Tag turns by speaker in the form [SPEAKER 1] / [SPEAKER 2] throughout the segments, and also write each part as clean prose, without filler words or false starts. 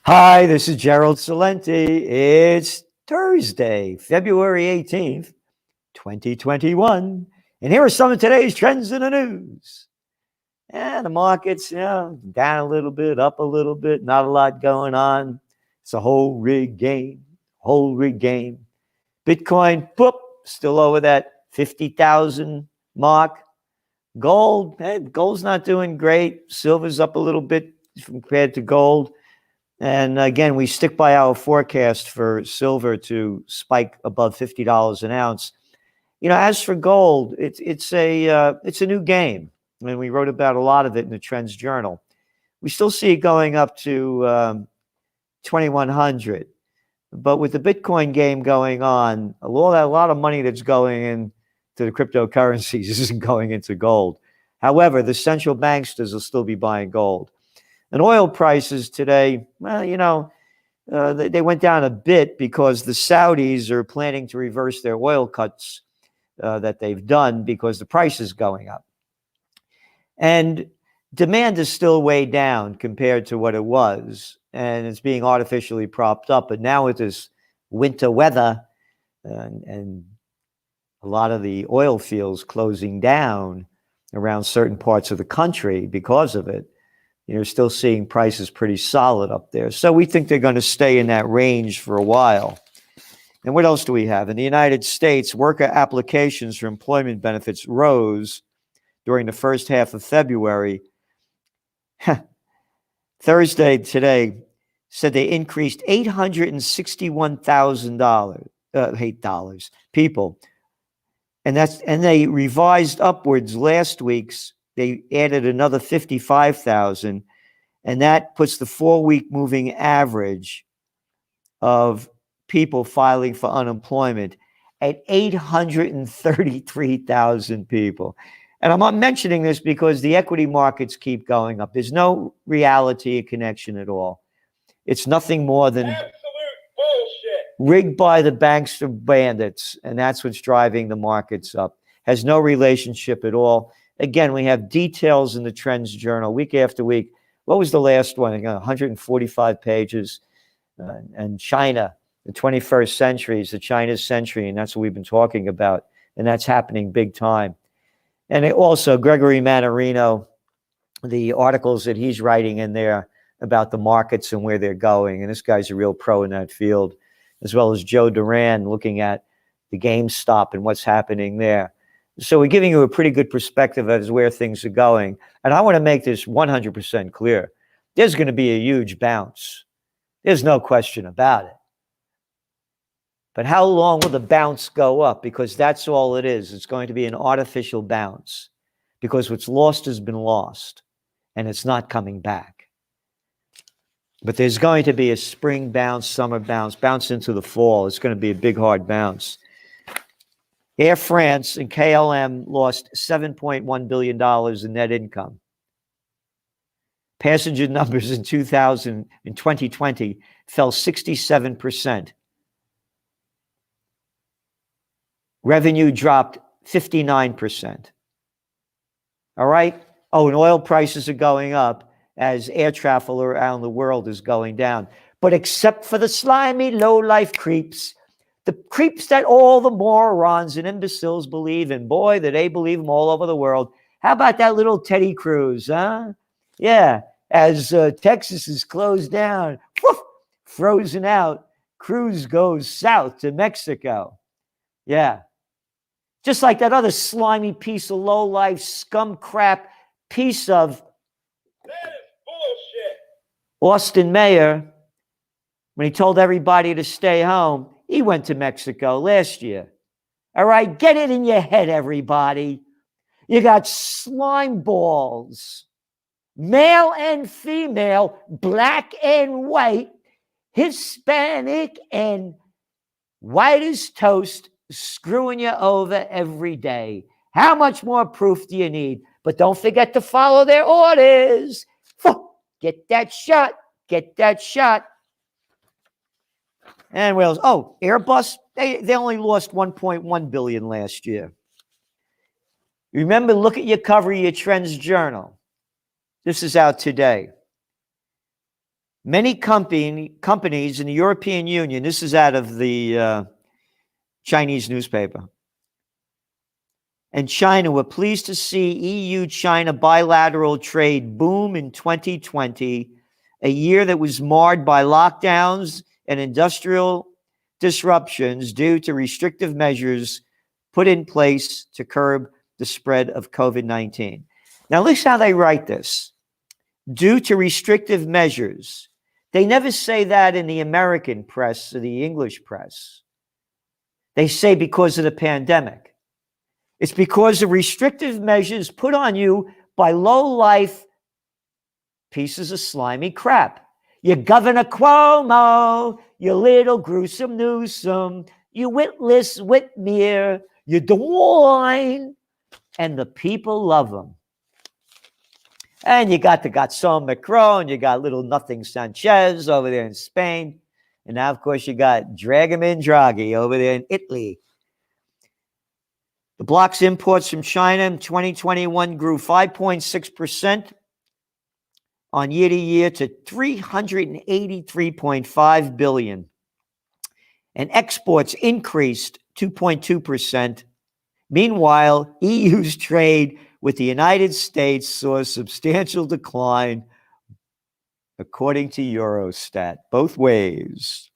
[SPEAKER 1] Hi, this is Gerald Celente. It's Thursday, February 18th, 2021. And here are some of today's trends in the news. And the market's, down a little bit, up a little bit, not a lot going on. It's a whole rig game. Bitcoin, boop, still over that 50,000 mark. Gold's not doing great. Silver's up a little bit compared to gold. And again, we stick by our forecast for silver to spike above $50 an ounce. As for gold, it's a new game. I mean, we wrote about a lot of it in the Trends Journal. We still see it going up to 2,100, but with the Bitcoin game going on, a lot of money that's going into the cryptocurrencies isn't going into gold. However, the central banksters will still be buying gold. And oil prices today, they went down a bit because the Saudis are planning to reverse their oil cuts that they've done because the price is going up. And demand is still way down compared to what it was, and it's being artificially propped up. But now with this winter weather and a lot of the oil fields closing down around certain parts of the country because of it, you're still seeing prices pretty solid up there. So we think they're going to stay in that range for a while. And what else do we have? In the United States, worker applications for employment benefits rose during the first half of February. Thursday today said they increased $861,000 people. And they revised upwards last week's. They added another 55,000, and that puts the 4-week moving average of people filing for unemployment at 833,000 people. And I'm not mentioning this because the equity markets keep going up. There's no reality connection at all. It's nothing more than
[SPEAKER 2] absolute bullshit
[SPEAKER 1] rigged by the Banksters bandits, and that's what's driving the markets up. Has no relationship at all. Again, we have details in the Trends Journal week after week. What was the last one? 145 pages. And China, the 21st century is the China's century, and that's what we've been talking about. And that's happening big time. And also, Gregory Mannarino, the articles that he's writing in there about the markets and where they're going. And this guy's a real pro in that field, as well as Joe Duran looking at the GameStop and what's happening there. So we're giving you a pretty good perspective as where things are going. And I want to make this 100% clear. There's going to be a huge bounce. There's no question about it. But how long will the bounce go up? Because that's all it is. It's going to be an artificial bounce because what's lost has been lost and it's not coming back. But there's going to be a spring bounce, summer bounce into the fall. It's going to be a big, hard bounce. Air France and KLM lost $7.1 billion in net income. Passenger numbers in 2020 fell 67%. Revenue dropped 59%. All right? Oh, and oil prices are going up as air travel around the world is going down. But except for the slimy, low-life creeps, the creeps that all the morons and imbeciles believe in. Boy, that they believe them all over the world. How about that little Teddy Cruz, huh? Yeah, as Texas is closed down, woof, frozen out, Cruz goes south to Mexico. Yeah. Just like that other slimy piece of low-life scum crap piece of
[SPEAKER 2] that is bullshit
[SPEAKER 1] Austin Mayor, when he told everybody to stay home, he went to Mexico last year. All right, get it in your head, everybody. You got slime balls, male and female, black and white, Hispanic and white as toast, screwing you over every day. How much more proof do you need? But don't forget to follow their orders. Get that shot. Get that shot. And Wales. Oh, Airbus, they only lost $1.1 billion last year. Remember, look at your cover of your Trends Journal. This is out today. Many companies in the European Union, this is out of the Chinese newspaper, and China were pleased to see EU-China bilateral trade boom in 2020, a year that was marred by lockdowns and industrial disruptions due to restrictive measures put in place to curb the spread of COVID-19. Now, listen how they write this. Due to restrictive measures. They never say that in the American press or the English press. They say because of the pandemic. It's because of restrictive measures put on you by low-life pieces of slimy crap. You Governor Cuomo, you little gruesome Newsom, you witless Whitmer, you DeWine, and the people love them. And you got the Gatson Macron, you got little nothing Sanchez over there in Spain. And now, of course, you got Draghi over there in Italy. The bloc's imports from China in 2021 grew 5.6% on year to year to $383.5 billion. And exports increased 2.2%. Meanwhile, EU's trade with the United States saw a substantial decline, according to Eurostat, both ways.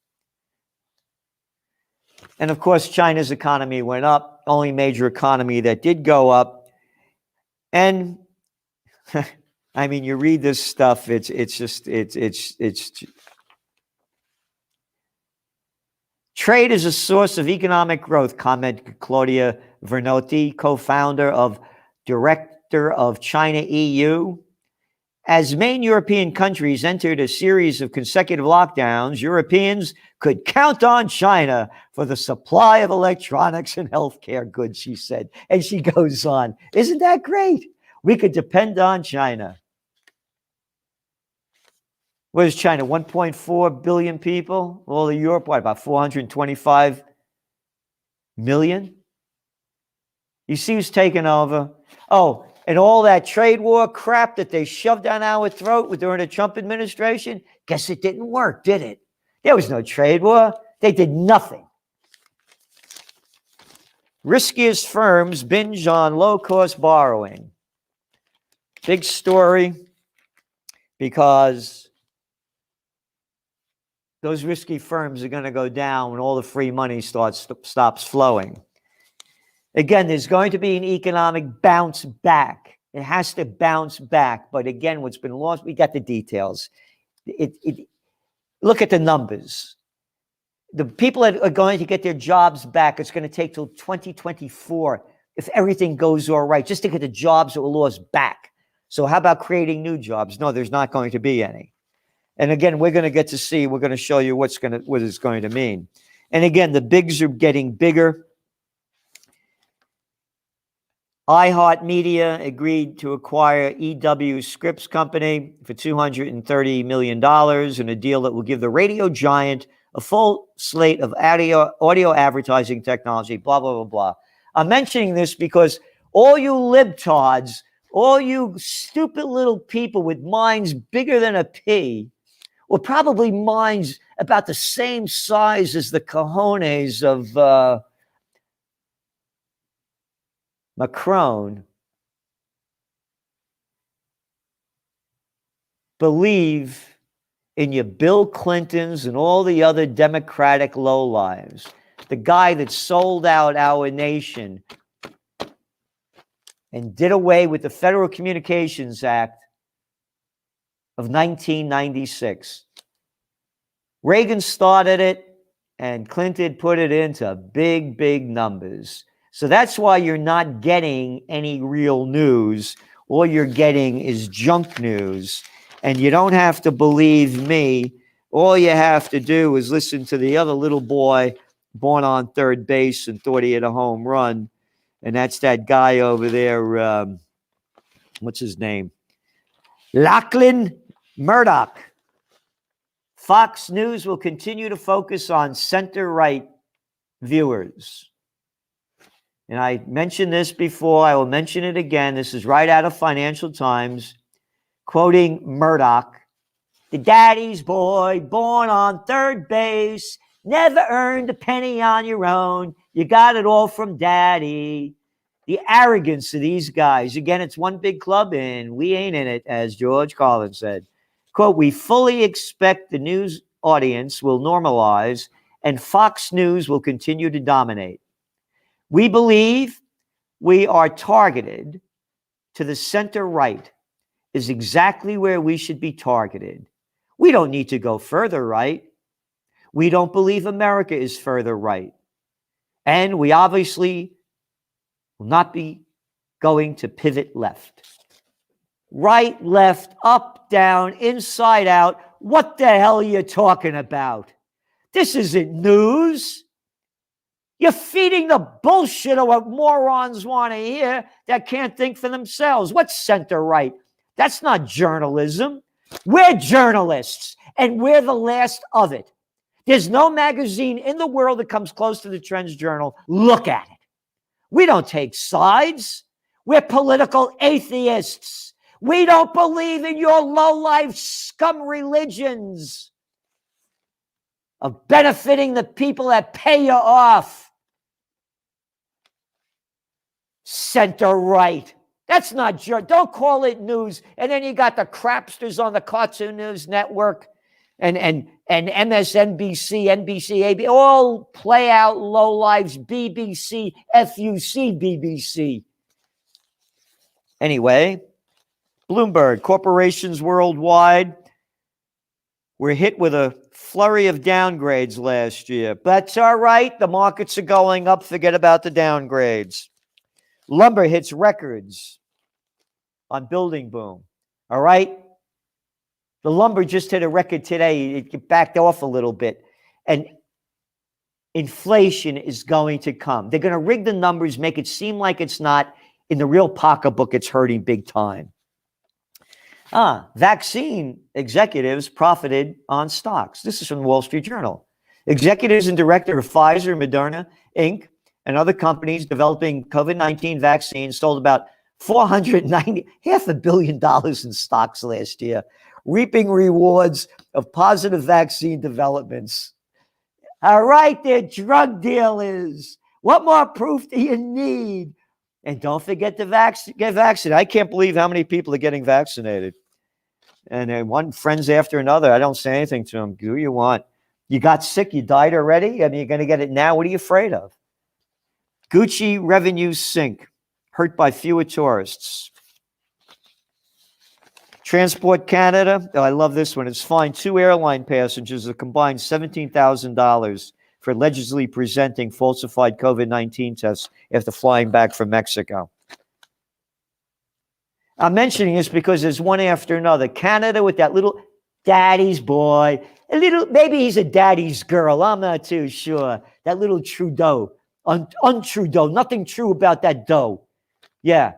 [SPEAKER 1] And of course, China's economy went up, only major economy that did go up. And I mean, you read this stuff, it's trade is a source of economic growth, commented Claudia Vernotti, co-founder of Director of China EU. As main European countries entered a series of consecutive lockdowns, Europeans could count on China for the supply of electronics and healthcare goods, she said. And she goes on, isn't that great? We could depend on China. What is China? 1.4 billion people? All of Europe, what, about 425 million? You see who's taking over? Oh, and all that trade war crap that they shoved down our throat during the Trump administration, guess it didn't work, did it? There was no trade war. They did nothing. Riskiest firms binge on low-cost borrowing. Big story, because those risky firms are going to go down when all the free money stops flowing. Again, there's going to be an economic bounce back. It has to bounce back. But again, what's been lost, we got the details. Look at the numbers. The people that are going to get their jobs back, it's going to take till 2024 if everything goes all right, just to get the jobs that were lost back. So how about creating new jobs? No, there's not going to be any. And again, we're going to get to see, we're going to show you what it's going to mean. And again, the bigs are getting bigger. iHeartMedia agreed to acquire EW Scripps Company for $230 million in a deal that will give the radio giant a full slate of audio advertising technology, blah, blah, blah, blah. I'm mentioning this because all you libtards, all you stupid little people with minds bigger than a pea, or probably minds about the same size as the cojones of Macron, believe in your Bill Clintons and all the other Democratic lowlives. The guy that sold out our nation and did away with the Federal Communications Act of 1996. Reagan started it, and Clinton put it into big, big numbers. So that's why you're not getting any real news. All you're getting is junk news. And you don't have to believe me. All you have to do is listen to the other little boy born on third base and thought he had a home run. And that's that guy over there. What's his name? Lachlan Murdoch. Fox News will continue to focus on center-right viewers. And I mentioned this before. I will mention it again. This is right out of Financial Times, quoting Murdoch. The daddy's boy, born on third base, never earned a penny on your own. You got it all from daddy. The arrogance of these guys. Again, it's one big club and we ain't in it, as George Carlin said. Quote, we fully expect the news audience will normalize and Fox News will continue to dominate. We believe we are targeted to the center right is exactly where we should be targeted. We don't need to go further right. We don't believe America is further right. And we obviously will not be going to pivot left. Right, left, up, down, inside out. What the hell are you talking about? This isn't news. You're feeding the bullshit of what morons want to hear that can't think for themselves. What's center right? That's not journalism. We're journalists, and we're the last of it. There's no magazine in the world that comes close to the Trends Journal. Look at it. We don't take sides. We're political atheists. We don't believe in your low-life scum religions of benefiting the people that pay you off. Center right. That's not don't call it news. And then you got the crapsters on the Cartoon News Network and MSNBC, NBC, AB, all play out low lives, BBC, FUC, BBC. Anyway, Bloomberg, corporations worldwide were hit with a flurry of downgrades last year. But that's all right. The markets are going up. Forget about the downgrades. Lumber hits records on building boom. All right? The lumber just hit a record today. It backed off a little bit. And inflation is going to come. They're going to rig the numbers, make it seem like it's not. In the real pocketbook, it's hurting big time. Vaccine executives profited on stocks. This is from the Wall Street Journal. Executives and director of Pfizer, Moderna, Inc., and other companies developing COVID-19 vaccines sold about $500 million in stocks last year, reaping rewards of positive vaccine developments. All right, they're drug dealers. What more proof do you need? And don't forget to get vaccinated. I can't believe how many people are getting vaccinated. And then one friends after another. I don't say anything to them. Do you want? You got sick? You died already? I mean, you're going to get it now. What are you afraid of? Gucci revenues sink, hurt by fewer tourists. Transport Canada, I love this one. It's fined 2 airline passengers a combined $17,000 for allegedly presenting falsified COVID-19 tests after flying back from Mexico. I'm mentioning this because there's one after another. Canada with that little daddy's boy, maybe he's a daddy's girl. I'm not too sure. That little Trudeau. Untrudeau, nothing true about that dough. Yeah.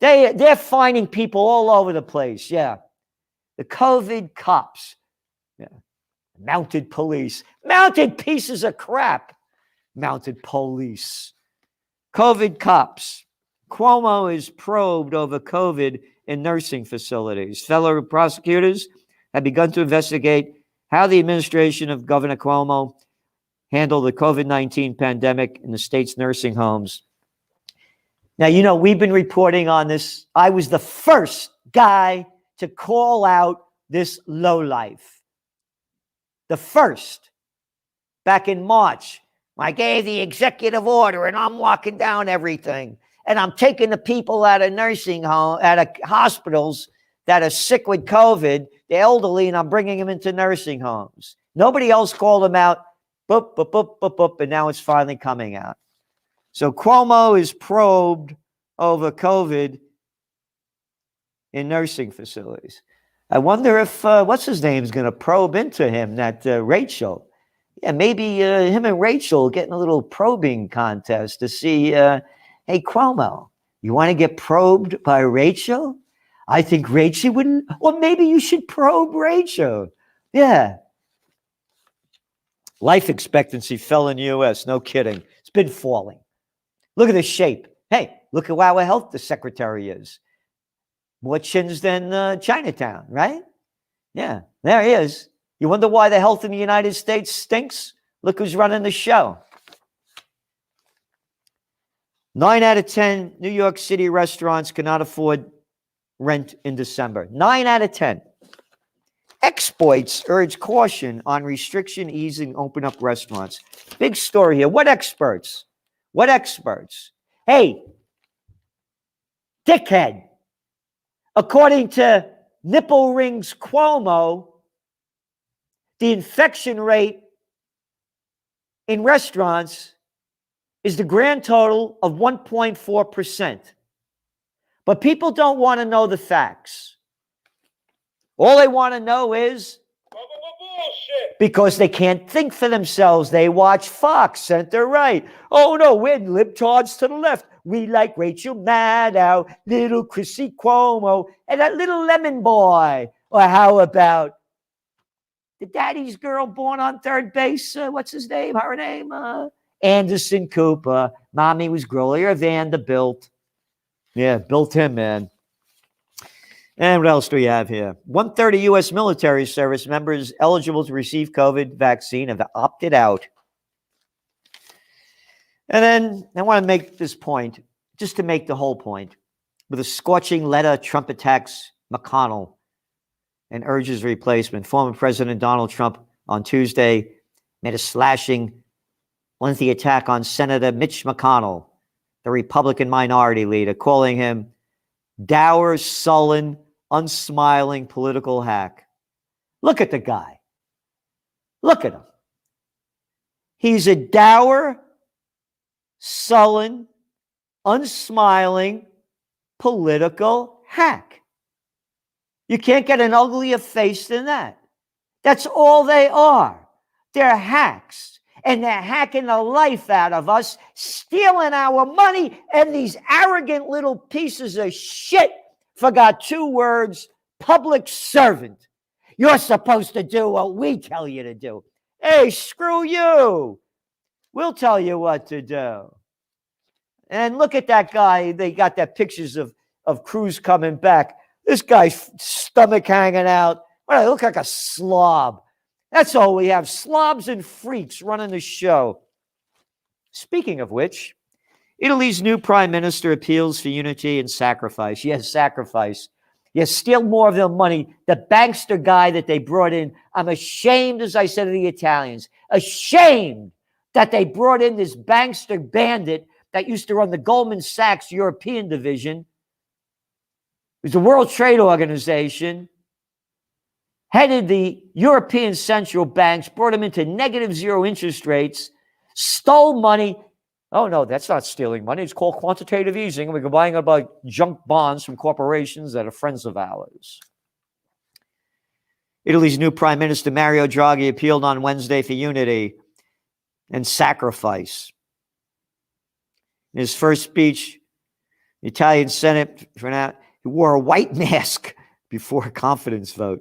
[SPEAKER 1] They're finding people all over the place. Yeah. The COVID cops. Yeah. Mounted police. Mounted pieces of crap. Mounted police. COVID cops. Cuomo is probed over COVID in nursing facilities. Fellow prosecutors have begun to investigate how the administration of Governor Cuomo handle the COVID-19 pandemic in the state's nursing homes. Now, you know, we've been reporting on this. I was the first guy to call out this lowlife. The first. Back in March, I gave the executive order and I'm locking down everything. And I'm taking the people out of nursing home, out of hospitals that are sick with COVID, the elderly, and I'm bringing them into nursing homes. Nobody else called them out. Boop, boop, boop, boop, boop, and now it's finally coming out. So Cuomo is probed over COVID in nursing facilities. I wonder if, what's his name is going to probe into him, that Rachel. Yeah, maybe him and Rachel getting a little probing contest to see, hey, Cuomo, you want to get probed by Rachel? I think Rachel wouldn't, or maybe you should probe Rachel. Yeah. Life expectancy fell in the U.S. No kidding. It's been falling. Look at the shape. Hey, look at how our health secretary is. More chins than Chinatown, right? Yeah, there he is. You wonder why the health in the United States stinks? Look who's running the show. 9 out of 10 New York City restaurants cannot afford rent in December. 9 out of 10. Experts urge caution on restriction easing open up restaurants. Big story here. What experts? What experts? Hey, dickhead. According to Nipple Rings Cuomo, the infection rate in restaurants is the grand total of 1.4%. But people don't want to know the facts. All they want to know is
[SPEAKER 2] Bullshit.
[SPEAKER 1] because they can't think for themselves. They watch Fox, center right. Oh no, we're libtards to the left. We like Rachel Maddow, little Chrissy Cuomo, and that little lemon boy. Or how about the daddy's girl born on third base? What's his name? Her name? Anderson Cooper. Mommy was Grolier Vanderbilt. Yeah, built him, man. And what else do we have here? 130 U.S. military service members eligible to receive COVID vaccine have opted out. And then I want to make this point, just to make the whole point. With a scorching letter, Trump attacks McConnell and urges replacement. Former President Donald Trump on Tuesday made a slashing, lengthy attack on Senator Mitch McConnell, the Republican minority leader, calling him dour, sullen, unsmiling political hack. Look at the guy. Look at him. He's a dour, sullen, unsmiling political hack. You can't get an uglier face than that. That's all they are. They're hacks. And they're hacking the life out of us, stealing our money, and these arrogant little pieces of shit forgot two words: public servant. You're supposed to do what we tell you to do. Hey, screw you. We'll tell you what to do. And look at that guy. They got that pictures of Cruz coming back. This guy's stomach hanging out. Well, I look like a slob. That's all we have. Slobs and freaks running the show. Speaking of which, Italy's new prime minister appeals for unity and sacrifice. Yes, sacrifice. Yes, steal more of their money. The bankster guy that they brought in, I'm ashamed, as I said to the Italians, ashamed that they brought in this bankster bandit that used to run the Goldman Sachs European division. It was the World Trade Organization. Headed the European central banks, brought them into negative zero interest rates, stole money. Oh, no, that's not stealing money. It's called quantitative easing. We're buying about junk bonds from corporations that are friends of ours. Italy's new Prime Minister, Mario Draghi, appealed on Wednesday for unity and sacrifice. In his first speech, the Italian Senate, he wore a white mask before a confidence vote.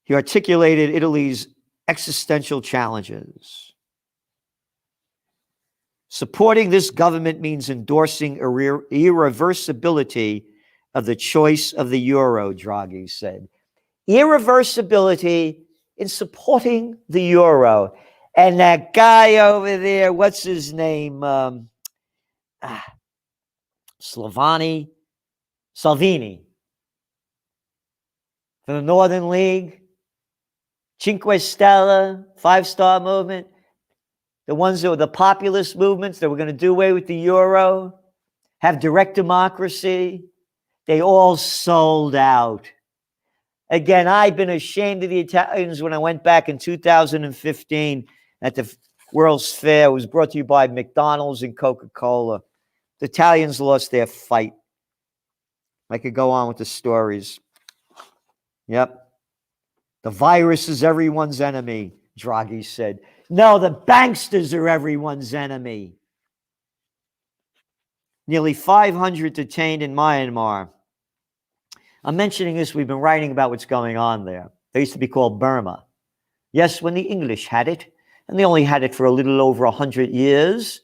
[SPEAKER 1] He articulated Italy's existential challenges. Supporting this government means endorsing irreversibility of the choice of the euro, Draghi said. Irreversibility in supporting the euro. And that guy over there, what's his name? Salvini, from the Northern League. Cinque Stelle, 5-star movement, the ones that were the populist movements that were going to do away with the euro, have direct democracy, they all sold out. Again, I've been ashamed of the Italians when I went back in 2015 at the World's Fair. It was brought to you by McDonald's and Coca-Cola. The Italians lost their fight. I could go on with the stories. Yep. The virus is everyone's enemy, Draghi said. No, the banksters are everyone's enemy. Nearly 500 detained in Myanmar. I'm mentioning this. We've been writing about what's going on there. They used to be called Burma. Yes, when the English had it, and they only had it for a little over 100 years.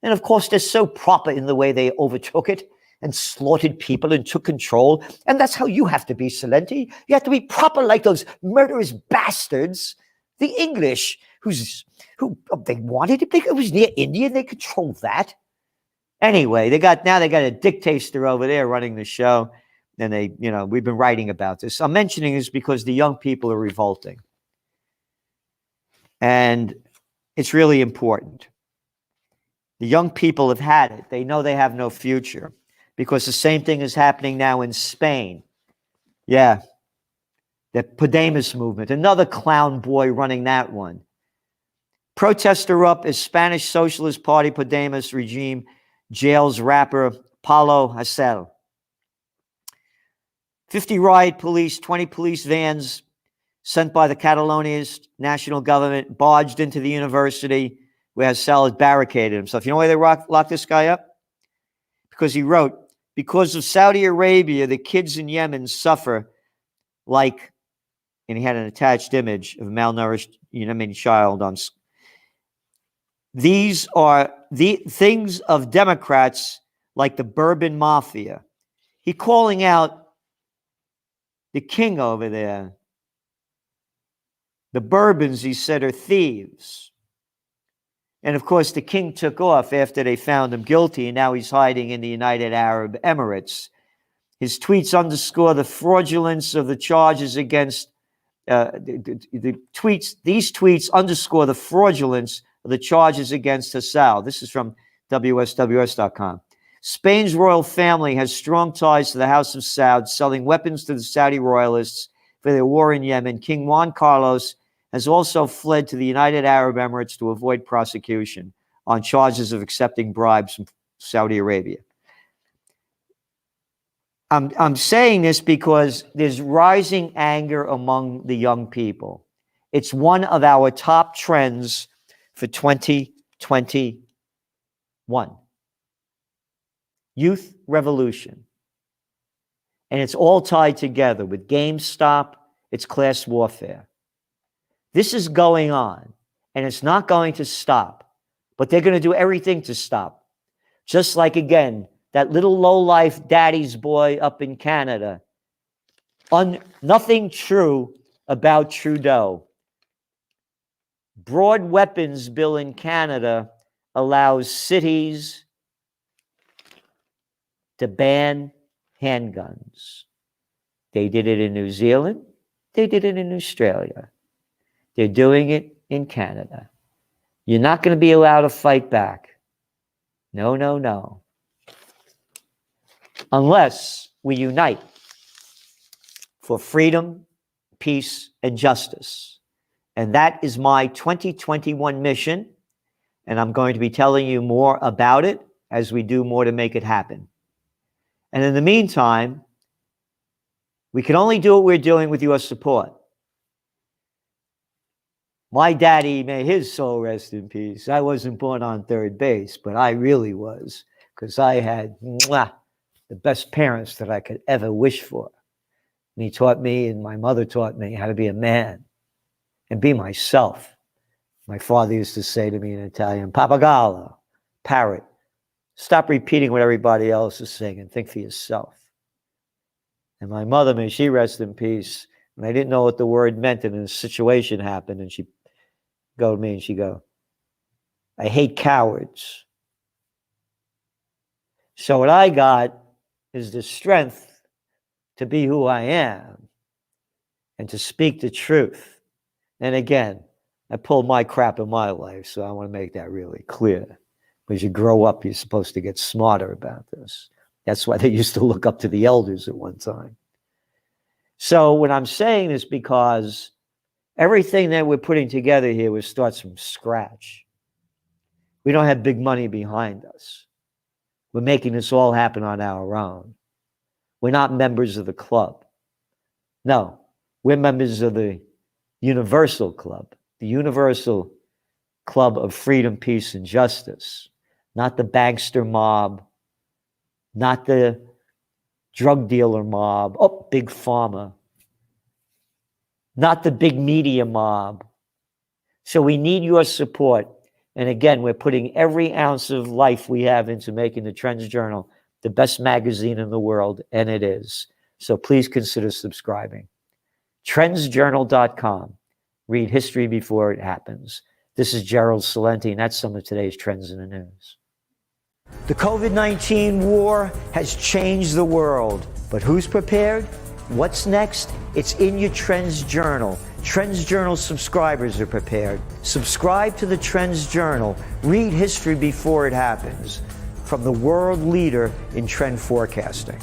[SPEAKER 1] And of course, they're so proper in the way they overtook it. and slaughtered people and took control. And that's how you have to be, Celente. You have to be proper like those murderous bastards, the English, who they wanted it was near India. They controlled that. Anyway, they got a dictator over there running the show. And we've been writing about this. I'm mentioning this because the young people are revolting. And it's really important. The young people have had it. They know they have no future because the same thing is happening now in Spain. Yeah. The Podemos movement, another clown boy running that one. Protests are up as Spanish Socialist Party Podemos regime jails rapper Pablo Hasél. 50 riot police, 20 police vans sent by the Catalonia's national government barged into the university where Hasél had barricaded himself. You know why they locked this guy up? Because he wrote, because of Saudi Arabia, the kids in Yemen suffer like, and he had an attached image of a malnourished Yemeni child on. These are the things of Democrats like the Bourbon Mafia. He calling out the king over there. The Bourbons, he said, are thieves. And of course, the king took off after they found him guilty, and now he's hiding in the United Arab Emirates. His tweets underscore the fraudulence of the charges against These tweets underscore the fraudulence of the charges against Hasél. This is from WSWS.com. Spain's royal family has strong ties to the House of Saud, selling weapons to the Saudi royalists for their war in Yemen. King Juan Carlos has also fled to the United Arab Emirates to avoid prosecution on charges of accepting bribes from Saudi Arabia. I'm saying this because there's rising anger among the young people. It's one of our top trends for 2021. Youth revolution. And it's all tied together with GameStop, it's class warfare. This is going on, and it's not going to stop, but they're going to do everything to stop. Just like, again, that little lowlife daddy's boy up in Canada. Nothing true about Trudeau. Broad weapons bill in Canada allows cities to ban handguns. They did it in New Zealand. They did it in Australia. They're doing it in Canada. You're not going to be allowed to fight back. No, no, no. Unless we unite for freedom, peace, and justice. And that is my 2021 mission. And I'm going to be telling you more about it as we do more to make it happen. And in the meantime, we can only do what we're doing with your support. My daddy, may his soul rest in peace. I wasn't born on third base, but I really was, because I had the best parents that I could ever wish for. And he taught me, and my mother taught me how to be a man and be myself. My father used to say to me in Italian, "Papagallo," parrot. Stop repeating what everybody else is saying and think for yourself. And my mother, may she rest in peace, and I didn't know what the word meant, and a situation happened, and she go to me and she go, "I hate cowards." So what I got is the strength to be who I am and to speak the truth. And again, I pulled my crap in my life, so I want to make that really clear. As you grow up, you're supposed to get smarter about this. That's why they used to look up to the elders at one time. So when I'm saying this, because everything that we're putting together here starts from scratch. We don't have big money behind us. We're making this all happen on our own. We're not members of the club. No, we're members of the Universal Club, the Universal Club of Freedom, Peace, and Justice. Not the bankster mob, not the drug dealer mob, big pharma, not the big media mob. So we need your support. And again, we're putting every ounce of life we have into making the Trends Journal the best magazine in the world, and it is. So please consider subscribing. Trendsjournal.com. Read history before it happens. This is Gerald Celente, and that's some of today's trends in the news. The COVID-19 war has changed the world, but who's prepared? What's next? It's in your Trends Journal. Trends Journal subscribers are prepared. Subscribe to the Trends Journal. Read history before it happens. From the world leader in trend forecasting.